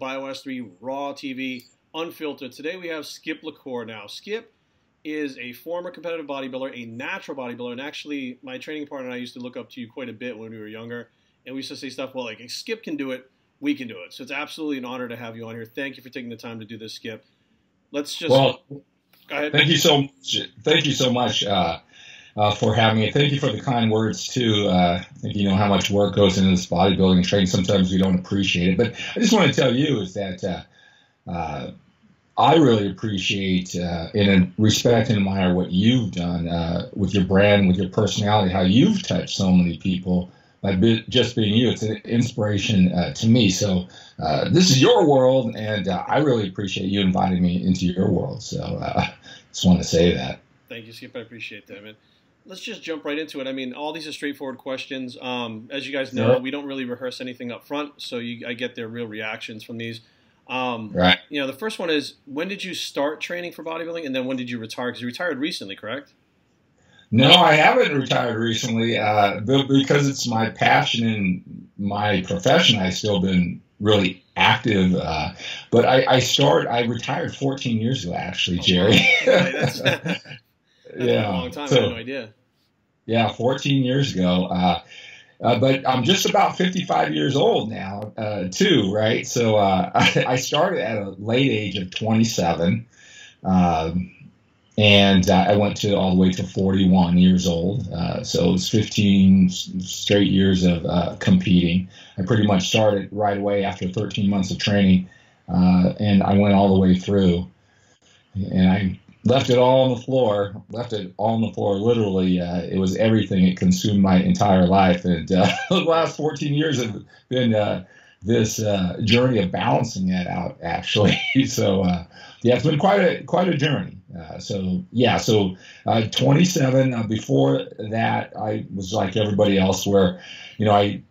BioS3 Raw TV Unfiltered. Today we have SkipLaCour. Now, Skip is a former competitive bodybuilder, a natural bodybuilder, and actually my training partner and I used to look up to you quite a bit when we were younger, and we used to say stuff, well, like, if Skip can do it, we can do it. So it's absolutely an honor to have you on here. Thank you for taking the time to do this, Skip. Let's just go ahead. Thank you so much. Thank you so much for having me. Thank you for the kind words too. I think you know how much work goes into this bodybuilding training. Sometimes we don't appreciate it, but I just want to tell you is that I really appreciate and respect and admire what you've done with your brand, with your personality, how you've touched so many people by just being you. It's an inspiration to me. So this is your world, and I really appreciate you inviting me into your world. So just want to say that. Thank you, Skip. I appreciate that, man. Let's just jump right into it. I mean, all these are straightforward questions. As you guys know, we don't really rehearse anything up front, so I get their real reactions from these. Right. You know, the first one is, when did you start training for bodybuilding, and then when did you retire? Because you retired recently, correct? No, I haven't retired recently, because it's my passion and my profession. I've still been really active, but I retired 14 years ago, actually, Jerry. Okay, that's a long time. I had no idea. Yeah, 14 years ago. But I'm just about 55 years old now, too, right? So I started at a late age of 27. And I went all the way to 41 years old. So it was 15 straight years of competing. I pretty much started right away after 13 months of training, and I went all the way through. And I left it all on the floor, literally. It was everything. It consumed my entire life. And the last 14 years have been this journey of balancing that out, actually. So, yeah, it's been quite a journey. So 27. Before that, I was like everybody else, where, you know, I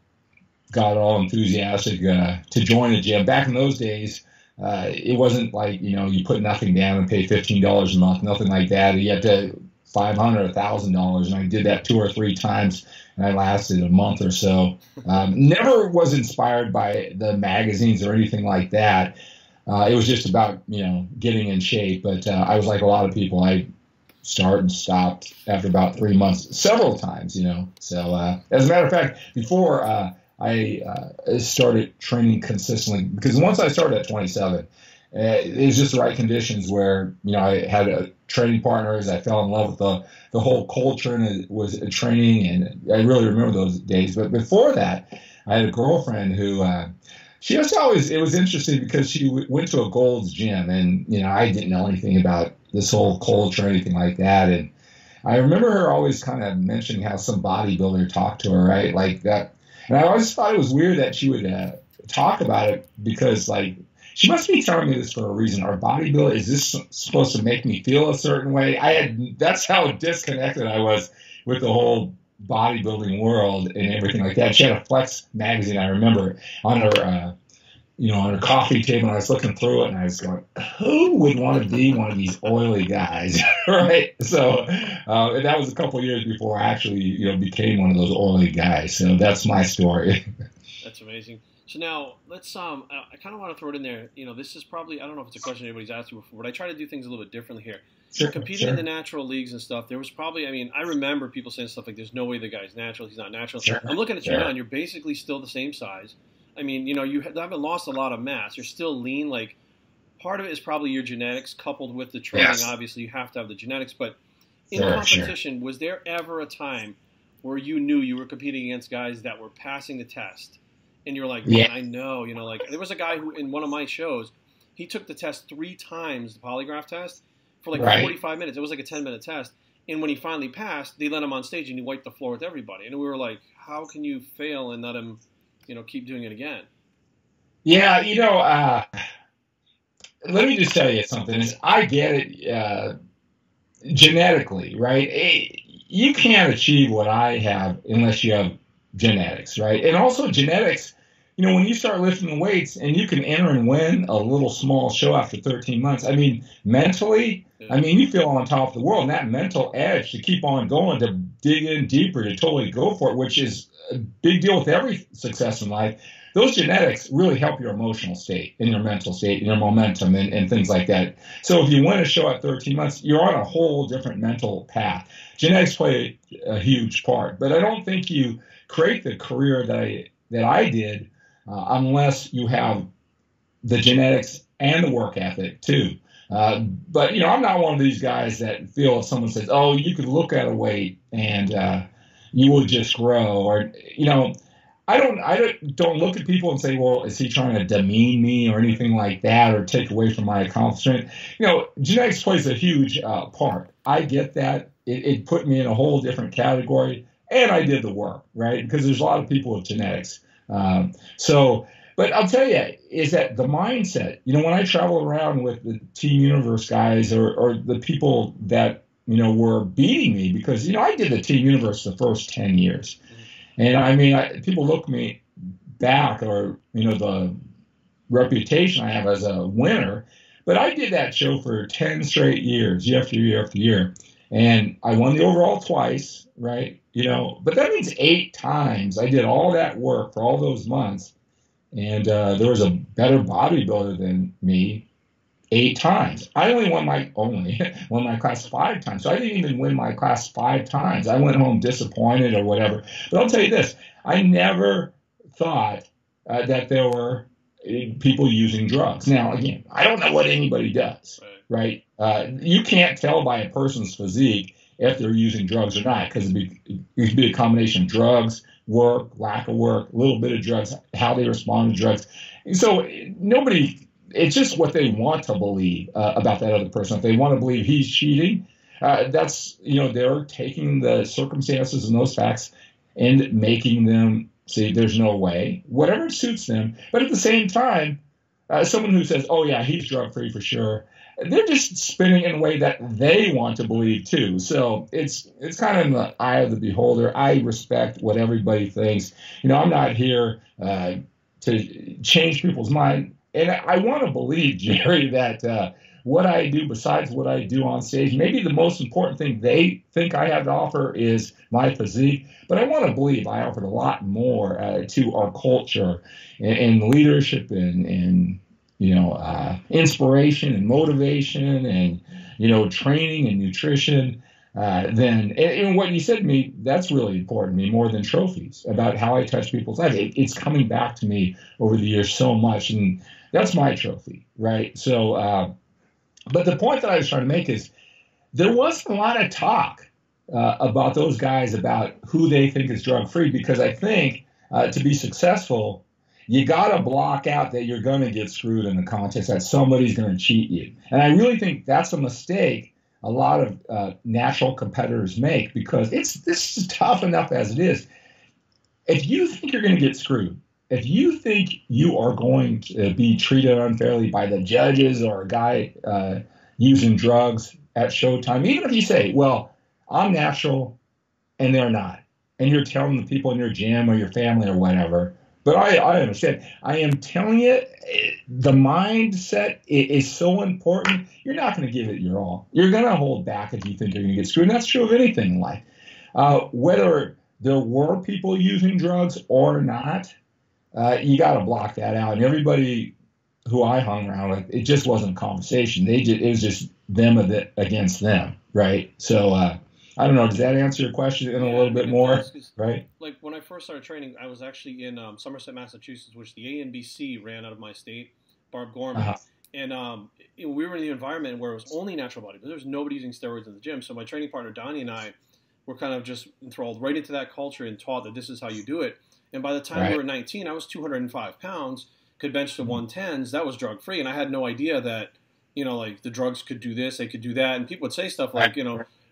got all enthusiastic to join a gym. Back in those days, it wasn't like, you know, you put nothing down and pay $15 a month, nothing like that. You had to $500, $1,000, and I did that 2 or 3 times, and I lasted a month or so. Never was inspired by the magazines or anything like that. It was just about, you know, getting in shape. But I was like a lot of people. I started and stopped after about 3 months, several times, you know. So as a matter of fact, before I started training consistently, because once I started at 27, it was just the right conditions where, you know, I had training partners. I fell in love with the whole culture and it was training, and I really remember those days. But before that, I had a girlfriend who she was always, it was interesting because she went to a Gold's Gym, and, you know, I didn't know anything about this whole culture or anything like that. And I remember her always kind of mentioning how some bodybuilder talked to her, right? Like that. And I always thought it was weird that she would talk about it, because, like, she must be telling me this for a reason. Our bodybuilder, is this supposed to make me feel a certain way? That's how disconnected I was with the whole bodybuilding world and everything like that. She had a Flex magazine, I remember, on her, on her coffee table, and I was looking through it, and I was going, who would want to be one of these oily guys, right? So and that was a couple of years before I actually, you know, became one of those oily guys. So that's my story. That's amazing. So now let's I kind of want to throw it in there. You know, this is probably, I don't know if it's a question anybody's asked you before, but I try to do things a little bit differently here. Sure, competing in the natural leagues and stuff, there was probably, I mean, I remember people saying stuff like, there's no way the guy's natural, he's not natural. Sure, I'm looking at you now, and you're basically still the same size. I mean, you know, you haven't lost a lot of mass. You're still lean. Like, part of it is probably your genetics coupled with the training. Yes. Obviously, you have to have the genetics. But in competition, was there ever a time where you knew you were competing against guys that were passing the test? And you're like, man, I know. You know, like, there was a guy who, in one of my shows, he took the test 3 times, the polygraph test, for like 45 minutes. It was like a 10-minute test. And when he finally passed, they let him on stage, and he wiped the floor with everybody. And we were like, how can you fail and let him, you know, keep doing it again? Yeah, you know, let me just tell you something. I get it genetically, right? You can't achieve what I have unless you have genetics, right? And also genetics, you know, when you start lifting weights and you can enter and win a little small show after 13 months, I mean, mentally, I mean, you feel on top of the world, and that mental edge to keep on going, to dig in deeper, to totally go for it, which is a big deal with every success in life. those genetics really help your emotional state and your mental state and your momentum and things like that. So if you win a show at 13 months, you're on a whole different mental path. Genetics play a huge part, but I don't think you create the career that I did unless you have the genetics and the work ethic too. But I'm not one of these guys that feel if someone says, "Oh, you could look at a weight and you will just grow," or I don't look at people and say, "Well, is he trying to demean me or anything like that, or take away from my accomplishment?" Genetics plays a huge part. I get that. It put me in a whole different category, and I did the work, right? Because there's a lot of people with genetics. But I'll tell you, is that the mindset, when I travel around with the Team Universe guys or the people that, were beating me, because, I did the Team Universe the first 10 years. And I mean, people look me back or, the reputation I have as a winner, but I did that show for 10 straight years, year after year after year. And I won the overall twice, right? But that means 8 times I did all that work for all those months. And there was a better bodybuilder than me 8 times. I only won my class 5 times. So I didn't even win my class 5 times. I went home disappointed or whatever. But I'll tell you this, I never thought that there were people using drugs. Now, again, I don't know what anybody does, right? You can't tell by a person's physique if they're using drugs or not, because it could be a combination of drugs, work, lack of work, a little bit of drugs, how they respond to drugs. So it's just what they want to believe about that other person. If they want to believe he's cheating, that's, they're taking the circumstances and those facts and making them see there's no way, whatever suits them. But at the same time, someone who says, "Oh yeah, he's drug free for sure," they're just spinning in a way that they want to believe too. So it's kind of in the eye of the beholder. I respect what everybody thinks. I'm not here to change people's mind. And I want to believe, Jerry, that what I do besides what I do on stage, maybe the most important thing they think I have to offer is my physique. But I want to believe I offered a lot more to our culture and leadership and inspiration and motivation and, training and nutrition, and what you said to me, that's really important to me more than trophies, about how I touch people's lives. It's coming back to me over the years so much, and that's my trophy, right? So, but the point that I was trying to make is there wasn't a lot of talk about those guys, about who they think is drug-free, because I think to be successful, you got to block out that you're going to get screwed in the contest, that somebody's going to cheat you. And I really think that's a mistake a lot of natural competitors make, because this is tough enough as it is. If you think you're going to get screwed, if you think you are going to be treated unfairly by the judges or a guy using drugs at showtime, even if you say, "Well, I'm natural and they're not," and you're telling the people in your gym or your family or whatever, but I understand. I am telling you, the mindset is so important. You're not going to give it your all. You're going to hold back if you think you're going to get screwed. And that's true of anything in life. Whether there were people using drugs or not, you got to block that out. And everybody who I hung around with, it just wasn't a conversation. It was just them against them, right? So I don't know. Does that answer your question in a little bit more? Right. Like when I first started training, I was actually in Somerset, Massachusetts, which the ANBC ran out of my state, Barb Gorman. And we were in the environment where it was only natural body, but there was nobody using steroids in the gym. So my training partner, Donnie, and I were kind of just enthralled right into that culture and taught that this is how you do it. And by the time we were 19, I was 205 pounds, could bench to 110s. That was drug free. And I had no idea that, like the drugs could do this, they could do that. And people would say stuff like,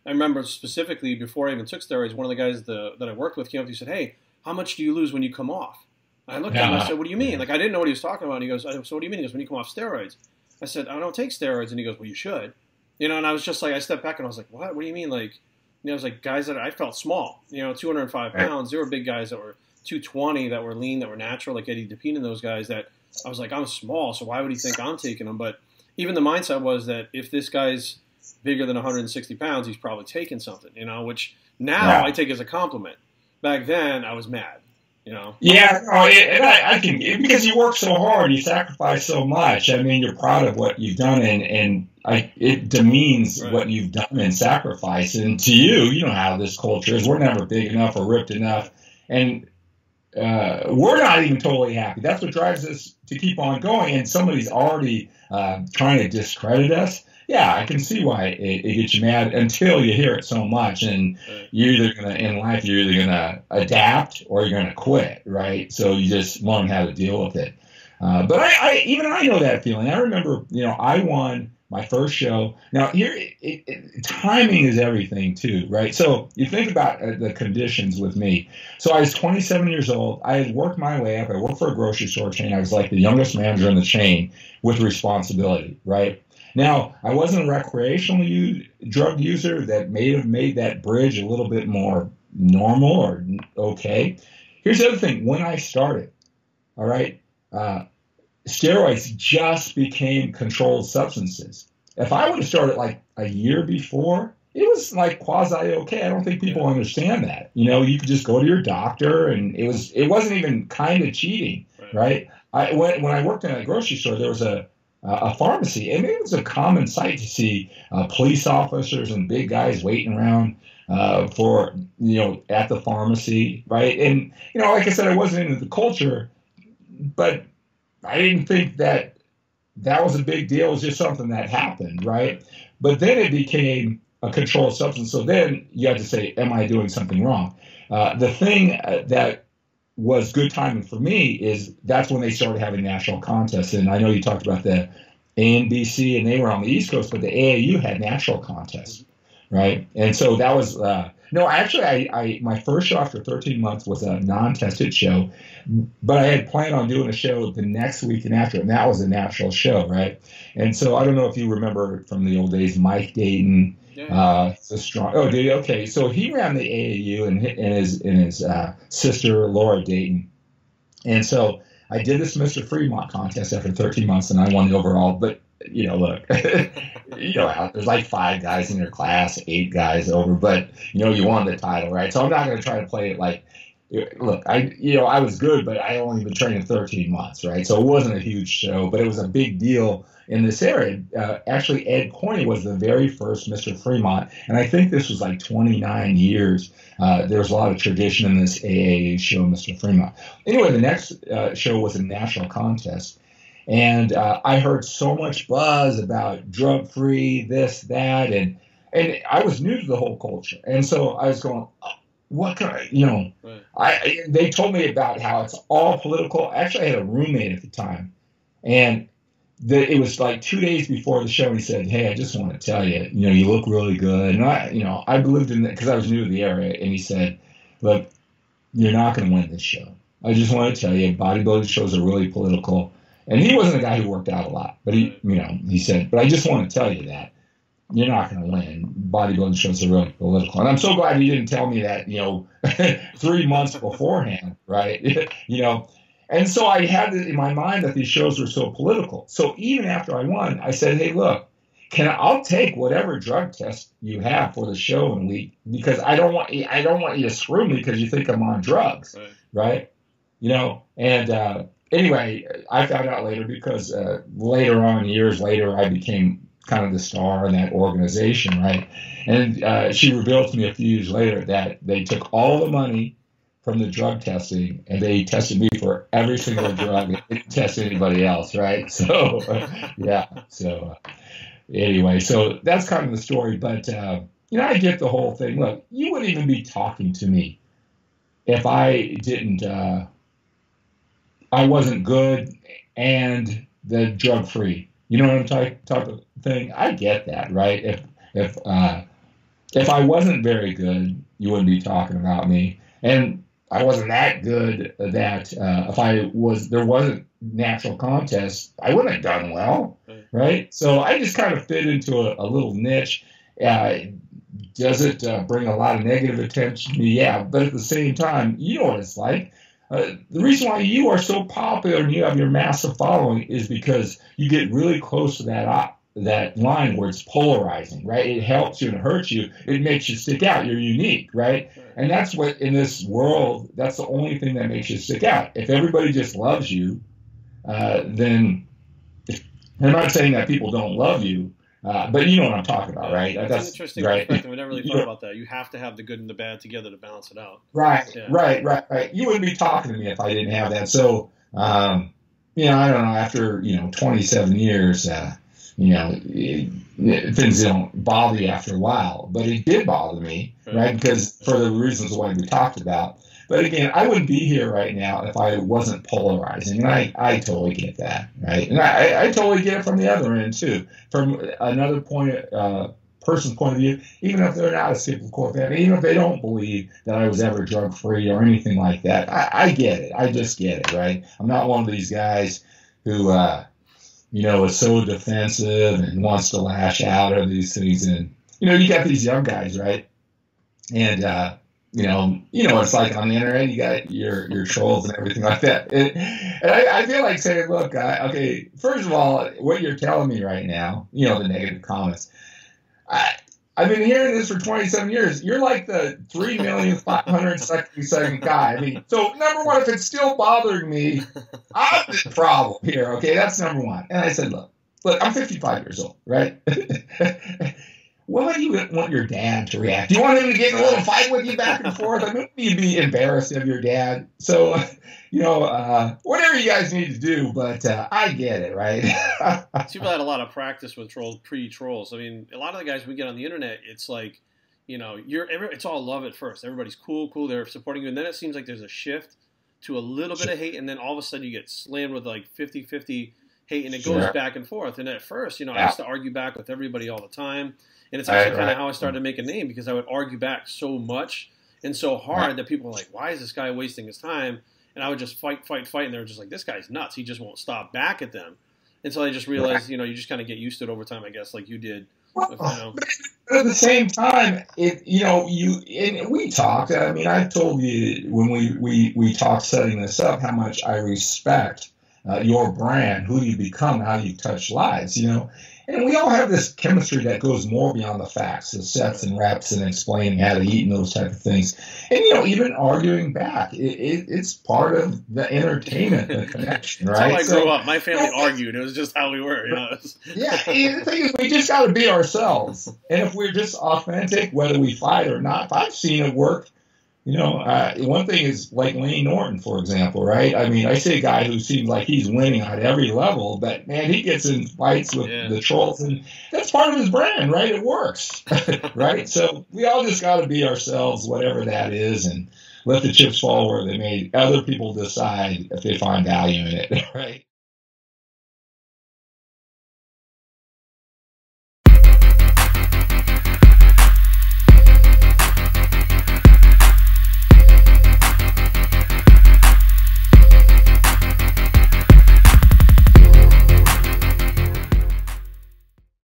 I remember specifically before I even took steroids, one of the guys that I worked with came up to me and said, "Hey, how much do you lose when you come off?" And I looked at him and I said, "What do you mean?" Like, I didn't know what he was talking about. And he goes, "So what do you mean?" He goes, "When you come off steroids." I said, "I don't take steroids." And he goes, "Well, you should." And I was just like, I stepped back and I was like, "What? What do you mean?" Like, I was like, guys that I felt small, 205 pounds. There were big guys that were 220, that were lean, that were natural, like Eddie DePine and those guys that I was like, I'm small, so why would he think I'm taking them? But even the mindset was that if this guy's bigger than 160 pounds, he's probably taking something, which now I take as a compliment. Back then, I was mad. You know? Yeah, and I can, because you work so hard, you sacrifice so much. I mean, you're proud of what you've done, and it demeans what you've done and sacrificed. And to you, you know how this culture is. We're never big enough or ripped enough, and we're not even totally happy. That's what drives us to keep on going. And somebody's already trying to discredit us. Yeah, I can see why it gets you mad until you hear it so much, and you're either gonna adapt or you're gonna quit, right? So you just learn how to deal with it. But I know that feeling. I remember, I won my first show. Now here, timing is everything too, right? So you think about the conditions with me. So I was 27 years old. I had worked my way up. I worked for a grocery store chain. I was like the youngest manager in the chain with responsibility, right? Now, I wasn't a recreational drug user that may have made that bridge a little bit more normal or okay. Here's the other thing. When I started, all right, steroids just became controlled substances. If I would have started like a year before, it was like quasi-okay. I don't think people understand that. You could just go to your doctor, and it wasn't even kind of cheating, right? When I worked in a grocery store, there was a pharmacy, and it was a common sight to see police officers and big guys waiting around for at the pharmacy, right? And like I said, I wasn't into the culture, but I didn't think that was a big deal. It was just something that happened, right? But then it became a controlled substance. So then you had to say, am I doing something wrong? The thing that was good timing for me is that's when they started having national contests. And I know you talked about the ANBC, and they were on the East Coast, but the AAU had national contests, right? And so that was I my first show after 13 months was a non-tested show, but I had planned on doing a show the next week and after, and that was a national show, right? And so I don't know if you remember from the old days, Mike Dayton. He's a strong. Oh, did he? Okay, so he ran the AAU and his sister Laura Dayton, and so I did this Mr. Fremont contest after 13 months, and I won the overall. But look, there's like 5 guys in your class, 8 guys over, but you won the title, right? So I'm not going to try to play it like, look, I was good, but I only been training 13 months, right? So it wasn't a huge show, but it was a big deal in this area. Actually, Ed Corney was the very first Mr. Fremont, and I think this was like 29 years. There was a lot of tradition in this AAU show, Mr. Fremont. Anyway, the next show was a national contest, and I heard so much buzz about drug-free, this, that, and I was new to the whole culture, and so I was going, what kind of, they told me about how it's all political. Actually, I had a roommate at the time, and it was like 2 days before the show, and he said, hey, I just want to tell you, you look really good. And I believed in that because I was new to the area. And he said, look, you're not going to win this show. I just want to tell you, bodybuilding shows are really political. And he wasn't a guy who worked out a lot, but he said, but I just want to tell you that you're not going to win. Bodybuilding shows are really political. And I'm so glad he didn't tell me that, 3 months beforehand, right? And so I had it in my mind that these shows were so political. So even after I won, I said, hey, look, I'll take whatever drug test you have for the show in a week, because I don't want you to screw me because you think I'm on drugs, right? And anyway, I found out later because later on, years later, I became kind of the star in that organization, right? And she revealed to me a few years later that they took all the money from the drug testing, and they tested me for every single drug. They didn't test anybody else, right? So, So, anyway, so that's kind of the story. But, I get the whole thing. Look, you wouldn't even be talking to me if I didn't, I wasn't good and the drug-free. You know what I'm talking thing? I get that, right? If I wasn't very good, you wouldn't be talking about me. And I wasn't that good that if there wasn't natural contest, I wouldn't have done well, right? So I just kind of fit into a little niche. Does it bring a lot of negative attention to me? Yeah, but at the same time, you know what it's like. The reason why you are so popular and you have your massive following is because you get really close to that line where it's polarizing, right? It helps you and hurts you. It makes you stick out. You're unique, right? And that's what, in this world, that's the only thing that makes you stick out. If everybody just loves you, then I'm not saying that people don't love you, but you know what I'm talking about, right? That's an interesting perspective. I never really thought about that. You have to have the good and the bad together to balance it out. Right. You wouldn't be talking to me if I didn't have that. So, I don't know, after, 27 years, things don't bother you after a while, but it did bother me, right? Because for the reasons why we talked about. But again, I wouldn't be here right now if I wasn't polarizing, and I totally get that, right? And I totally get it from the other end too, from another person's point of view. Even if they're not a SkipLaCour fan, even if they don't believe that I was ever drug free or anything like that, I get it. I just get it, right? I'm not one of these guys who is so defensive and wants to lash out at these things. And you got these young guys, right? And it's like on the internet, you got your trolls and everything like that. And I feel like saying, look, okay, first of all, what you're telling me right now, the negative comments, I've been hearing this for 27 years. You're like the 3,500,000 guy. I mean, so number one, if it's still bothering me, I'm the problem here. Okay, that's number one. And I said, look, I'm 55 years old, right? What do you want your dad to react? Do you want him to get in a little fight with you back and forth? I mean, you'd be embarrassed of your dad. So, whatever you guys need to do, but I get it, right? People had a lot of practice with pre-trolls. I mean, a lot of the guys we get on the internet, it's like, it's all love at first. Everybody's cool, they're supporting you. And then it seems like there's a shift to a little bit of hate. And then all of a sudden you get slammed with like 50-50 hate, and it goes back and forth. And at first, I used to argue back with everybody all the time. And it's actually kind of how I started to make a name, because I would argue back so much and so hard that people were like, why is this guy wasting his time? And I would just fight. And they were just like, this guy's nuts. He just won't stop back at them. And so I just realized, you just kind of get used to it over time, I guess, like you did. Well, but at the same time, and we talked. I mean, I told you when we talked setting this up how much I respect your brand, who you become, how you touch lives, And we all have this chemistry that goes more beyond the facts, the sets and reps and explaining how to eat and those type of things. And, even arguing back, it's part of the entertainment, the connection, right? That's how I grew up. My family argued. It was just how we were, Yeah, and the thing is, we just got to be ourselves. And if we're just authentic, whether we fight or not, I've seen it work. One thing is like Lane Norton, for example, right? I mean, I see a guy who seems like he's winning on every level, but man, he gets in fights with the trolls, and that's part of his brand, right? It works, right? So we all just got to be ourselves, whatever that is, and let the chips fall where they may. Other people decide if they find value in it, right?